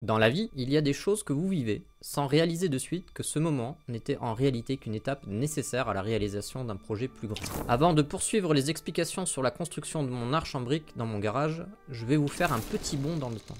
Dans la vie, il y a des choses que vous vivez, sans réaliser de suite que ce moment n'était en réalité qu'une étape nécessaire à la réalisation d'un projet plus grand. Avant de poursuivre les explications sur la construction de mon arche en briques dans mon garage, je vais vous faire un petit bond dans le temps.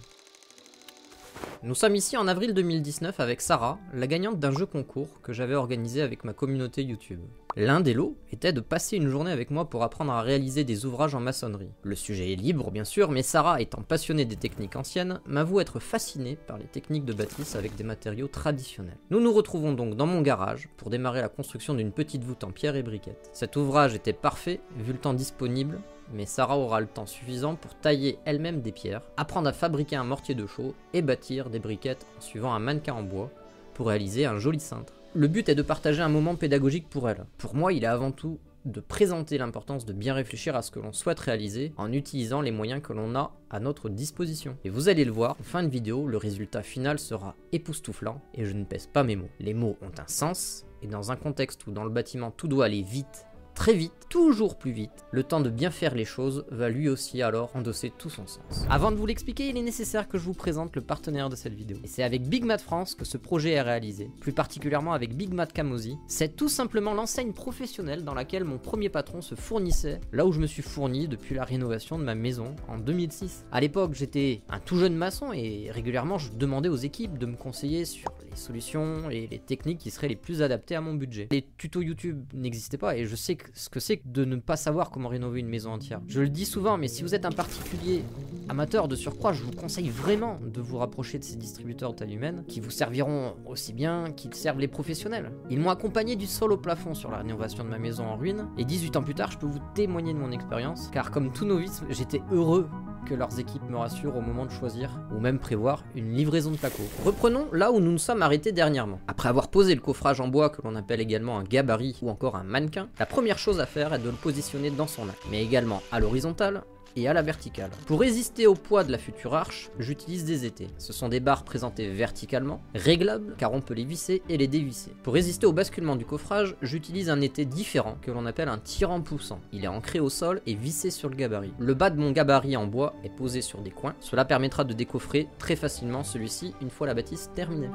Nous sommes ici en avril 2019 avec Sarah, la gagnante d'un jeu concours que j'avais organisé avec ma communauté YouTube. L'un des lots était de passer une journée avec moi pour apprendre à réaliser des ouvrages en maçonnerie. Le sujet est libre bien sûr, mais Sarah, étant passionnée des techniques anciennes, m'avoue être fascinée par les techniques de bâtisse avec des matériaux traditionnels. Nous nous retrouvons donc dans mon garage pour démarrer la construction d'une petite voûte en pierre et briquettes. Cet ouvrage était parfait vu le temps disponible, mais Sarah aura le temps suffisant pour tailler elle-même des pierres, apprendre à fabriquer un mortier de chaux et bâtir des briquettes en suivant un mannequin en bois pour réaliser un joli cintre. Le but est de partager un moment pédagogique pour elle. Pour moi, il est avant tout de présenter l'importance de bien réfléchir à ce que l'on souhaite réaliser en utilisant les moyens que l'on a à notre disposition. Et vous allez le voir, en fin de vidéo, le résultat final sera époustouflant et je ne pèse pas mes mots. Les mots ont un sens et dans un contexte où dans le bâtiment tout doit aller vite, très vite, toujours plus vite, le temps de bien faire les choses va lui aussi alors endosser tout son sens. Avant de vous l'expliquer, il est nécessaire que je vous présente le partenaire de cette vidéo. Et c'est avec Big Mat France que ce projet est réalisé, plus particulièrement avec Big Mat Camozzi. C'est tout simplement l'enseigne professionnelle dans laquelle mon premier patron se fournissait, là où je me suis fourni depuis la rénovation de ma maison en 2006. À l'époque, j'étais un tout jeune maçon et régulièrement je demandais aux équipes de me conseiller sur les solutions et les techniques qui seraient les plus adaptées à mon budget. Les tutos YouTube n'existaient pas et je sais ce que c'est de ne pas savoir comment rénover une maison entière. Je le dis souvent, mais si vous êtes un particulier amateur de surcroît, je vous conseille vraiment de vous rapprocher de ces distributeurs de taille humaine qui vous serviront aussi bien qu'ils servent les professionnels. Ils m'ont accompagné du sol au plafond sur la rénovation de ma maison en ruine et 18 ans plus tard, je peux vous témoigner de mon expérience car comme tout novice, j'étais heureux que leurs équipes me rassurent au moment de choisir ou même prévoir une livraison de placo. Reprenons là où nous nous sommes arrêtés dernièrement. Après avoir posé le coffrage en bois que l'on appelle également un gabarit ou encore un mannequin, la première chose à faire est de le positionner dans son axe, mais également à l'horizontale et à la verticale. Pour résister au poids de la future arche, j'utilise des étais. Ce sont des barres présentées verticalement, réglables car on peut les visser et les dévisser. Pour résister au basculement du coffrage, j'utilise un étai différent que l'on appelle un tirant poussant. Il est ancré au sol et vissé sur le gabarit. Le bas de mon gabarit en bois est posé sur des coins. Cela permettra de décoffrer très facilement celui-ci une fois la bâtisse terminée.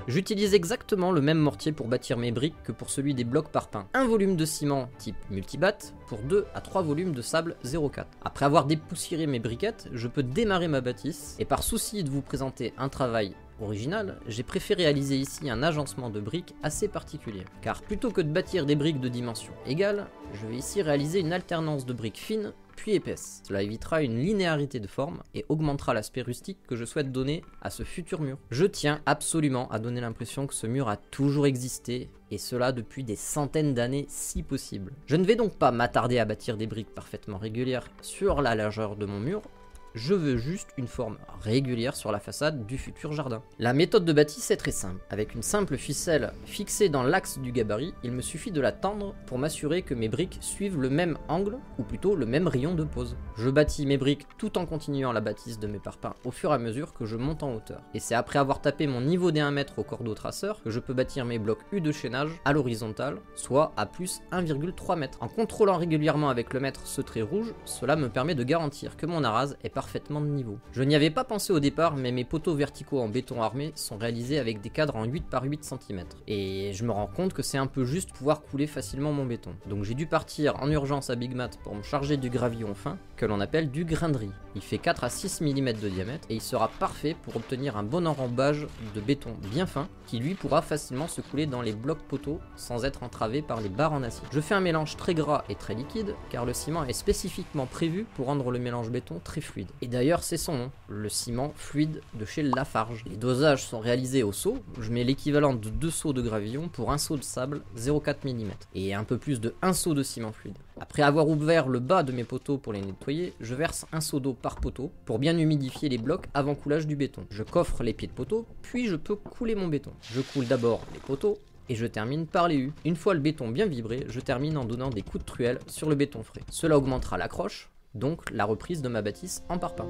J'utilise exactement le même mortier pour bâtir mes briques que pour celui des blocs parpaings. Un volume de ciment type multibat pour 2 à 3 volumes de sable 0,4. Après avoir dépoussiéré mes briquettes, je peux démarrer ma bâtisse et par souci de vous présenter un travail original, j'ai préféré réaliser ici un agencement de briques assez particulier. Car plutôt que de bâtir des briques de dimension égale, je vais ici réaliser une alternance de briques fines puis épaisses. Cela évitera une linéarité de forme et augmentera l'aspect rustique que je souhaite donner à ce futur mur. Je tiens absolument à donner l'impression que ce mur a toujours existé et cela depuis des centaines d'années si possible. Je ne vais donc pas m'attarder à bâtir des briques parfaitement régulières sur la largeur de mon mur, je veux juste une forme régulière sur la façade du futur jardin. La méthode de bâtisse est très simple. Avec une simple ficelle fixée dans l'axe du gabarit, il me suffit de la tendre pour m'assurer que mes briques suivent le même angle, ou plutôt le même rayon de pose. Je bâtis mes briques tout en continuant la bâtisse de mes parpaings au fur et à mesure que je monte en hauteur. Et c'est après avoir tapé mon niveau des 1 mètre au cordeau traceur que je peux bâtir mes blocs U de chaînage à l'horizontale, soit à plus 1,3 m. En contrôlant régulièrement avec le mètre ce trait rouge, cela me permet de garantir que mon arase est parfaitement de niveau. Je n'y avais pas pensé au départ, mais mes poteaux verticaux en béton armé sont réalisés avec des cadres en 8 par 8 cm. Et je me rends compte que c'est un peu juste pouvoir couler facilement mon béton. Donc j'ai dû partir en urgence à Big Mat pour me charger du gravillon fin, que l'on appelle du grain de riz. Il fait 4 à 6 mm de diamètre et il sera parfait pour obtenir un bon enrobage de béton bien fin, qui lui pourra facilement se couler dans les blocs poteaux sans être entravé par les barres en acier. Je fais un mélange très gras et très liquide, car le ciment est spécifiquement prévu pour rendre le mélange béton très fluide. Et d'ailleurs c'est son nom, le ciment fluide de chez Lafarge. Les dosages sont réalisés au seau, je mets l'équivalent de 2 seaux de gravillon pour un seau de sable 0,4 mm et un peu plus de 1 seau de ciment fluide. Après avoir ouvert le bas de mes poteaux pour les nettoyer, je verse un seau d'eau par poteau pour bien humidifier les blocs avant coulage du béton. Je coffre les pieds de poteau, puis je peux couler mon béton. Je coule d'abord les poteaux et je termine par les U. Une fois le béton bien vibré, je termine en donnant des coups de truelle sur le béton frais. Cela augmentera l'accroche, donc la reprise de ma bâtisse en parpaing.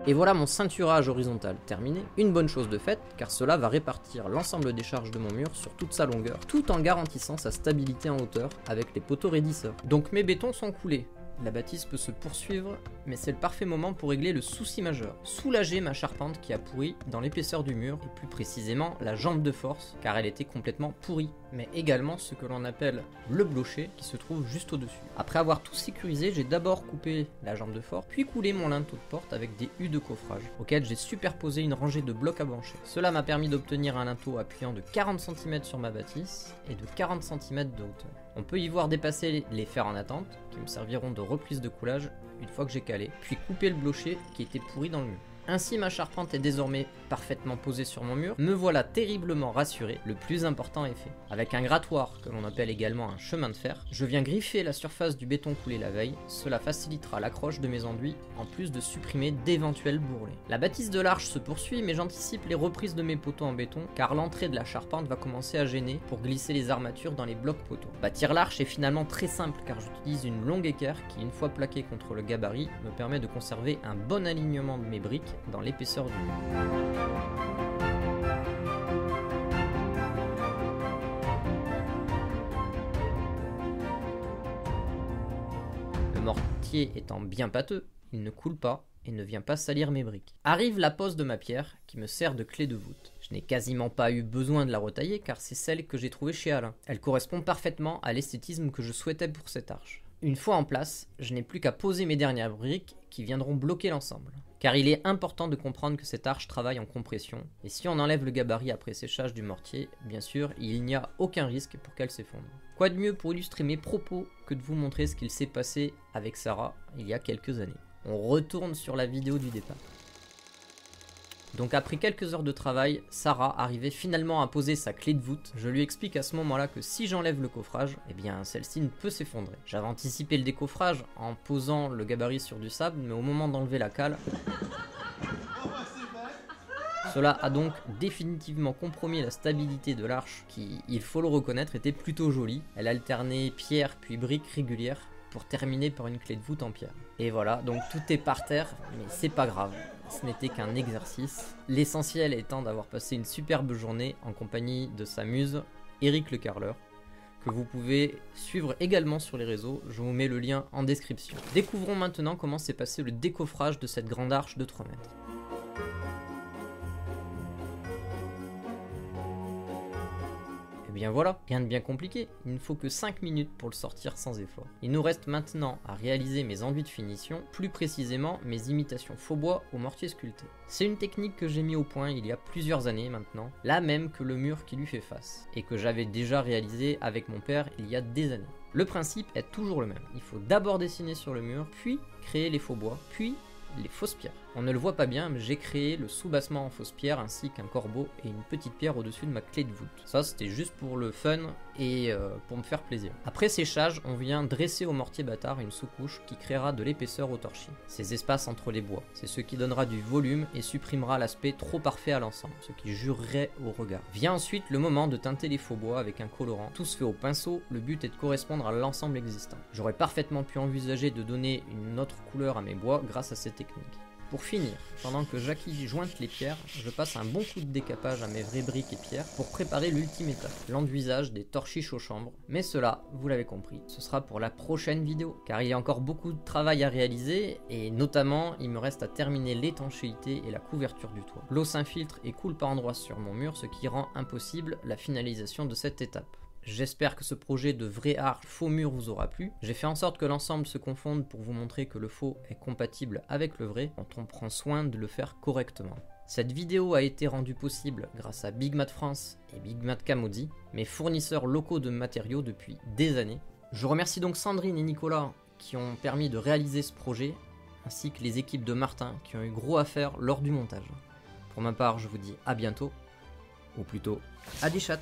Et voilà mon ceinturage horizontal terminé, une bonne chose de faite, car cela va répartir l'ensemble des charges de mon mur sur toute sa longueur, tout en garantissant sa stabilité en hauteur avec les poteaux raidisseurs. Donc mes bétons sont coulés. La bâtisse peut se poursuivre, mais c'est le parfait moment pour régler le souci majeur. Soulager ma charpente qui a pourri dans l'épaisseur du mur, et plus précisément la jambe de force, car elle était complètement pourrie. Mais également ce que l'on appelle le blocher, qui se trouve juste au-dessus. Après avoir tout sécurisé, j'ai d'abord coupé la jambe de force, puis coulé mon linteau de porte avec des hues de coffrage, auxquelles j'ai superposé une rangée de blocs à blanchir. Cela m'a permis d'obtenir un linteau appuyant de 40 cm sur ma bâtisse, et de 40 cm de hauteur. On peut y voir dépasser les fers en attente, qui me serviront de reprise de coulage une fois que j'ai calé, puis couper le blocher qui était pourri dans le mur. Ainsi ma charpente est désormais parfaitement posée sur mon mur, me voilà terriblement rassuré, le plus important est fait. Avec un grattoir, que l'on appelle également un chemin de fer, je viens griffer la surface du béton coulé la veille, cela facilitera l'accroche de mes enduits, en plus de supprimer d'éventuels bourrelets. La bâtisse de l'arche se poursuit, mais j'anticipe les reprises de mes poteaux en béton, car l'entrée de la charpente va commencer à gêner pour glisser les armatures dans les blocs poteaux. Bâtir l'arche est finalement très simple, car j'utilise une longue équerre qui, une fois plaquée contre le gabarit, me permet de conserver un bon alignement de mes briques dans l'épaisseur du mur. Le mortier étant bien pâteux, il ne coule pas et ne vient pas salir mes briques. Arrive la pose de ma pierre qui me sert de clé de voûte. Je n'ai quasiment pas eu besoin de la retailler car c'est celle que j'ai trouvée chez Alain. Elle correspond parfaitement à l'esthétisme que je souhaitais pour cette arche. Une fois en place, je n'ai plus qu'à poser mes dernières briques qui viendront bloquer l'ensemble. Car il est important de comprendre que cette arche travaille en compression, et si on enlève le gabarit après séchage du mortier, bien sûr, il n'y a aucun risque pour qu'elle s'effondre. Quoi de mieux pour illustrer mes propos que de vous montrer ce qu'il s'est passé avec Sarah il y a quelques années. On retourne sur la vidéo du départ. Donc après quelques heures de travail, Sarah arrivait finalement à poser sa clé de voûte. Je lui explique à ce moment-là que si j'enlève le coffrage, eh bien celle-ci ne peut s'effondrer. J'avais anticipé le décoffrage en posant le gabarit sur du sable, mais au moment d'enlever la cale, cela a donc définitivement compromis la stabilité de l'arche qui, il faut le reconnaître, était plutôt jolie. Elle alternait pierre puis briques régulières pour terminer par une clé de voûte en pierre. Et voilà, donc tout est par terre, mais c'est pas grave. Ce n'était qu'un exercice, l'essentiel étant d'avoir passé une superbe journée en compagnie de sa muse, Eric le Carreleur, que vous pouvez suivre également sur les réseaux, je vous mets le lien en description. Découvrons maintenant comment s'est passé le décoffrage de cette grande arche de 3 mètres. Et bien voilà, rien de bien compliqué, il ne faut que 5 minutes pour le sortir sans effort. Il nous reste maintenant à réaliser mes enduits de finition, plus précisément mes imitations faux bois au mortier sculpté. C'est une technique que j'ai mis au point il y a plusieurs années maintenant, la même que le mur qui lui fait face, et que j'avais déjà réalisé avec mon père il y a des années. Le principe est toujours le même, il faut d'abord dessiner sur le mur, puis créer les faux bois, puis les fausses pierres. On ne le voit pas bien, mais j'ai créé le soubassement en fausse pierre ainsi qu'un corbeau et une petite pierre au-dessus de ma clé de voûte. Ça c'était juste pour le fun et pour me faire plaisir. Après séchage, on vient dresser au mortier bâtard une sous-couche qui créera de l'épaisseur au torchis. Ces espaces entre les bois, c'est ce qui donnera du volume et supprimera l'aspect trop parfait à l'ensemble, ce qui jurerait au regard. Vient ensuite le moment de teinter les faux bois avec un colorant. Tout se fait au pinceau, le but est de correspondre à l'ensemble existant. J'aurais parfaitement pu envisager de donner une autre couleur à mes bois grâce à ces techniques. Pour finir, pendant que Jackie jointe les pierres, je passe un bon coup de décapage à mes vraies briques et pierres pour préparer l'ultime étape, l'enduisage des torchiches aux chambres. Mais cela, vous l'avez compris, ce sera pour la prochaine vidéo, car il y a encore beaucoup de travail à réaliser, et notamment, il me reste à terminer l'étanchéité et la couverture du toit. L'eau s'infiltre et coule par endroits sur mon mur, ce qui rend impossible la finalisation de cette étape. J'espère que ce projet de vraie arche faux mur vous aura plu. J'ai fait en sorte que l'ensemble se confonde pour vous montrer que le faux est compatible avec le vrai, dont on prend soin de le faire correctement. Cette vidéo a été rendue possible grâce à Big Mat France et Big Mat Camodi, mes fournisseurs locaux de matériaux depuis des années. Je remercie donc Sandrine et Nicolas qui ont permis de réaliser ce projet, ainsi que les équipes de Martin qui ont eu gros à faire lors du montage. Pour ma part, je vous dis à bientôt, ou plutôt à des chats.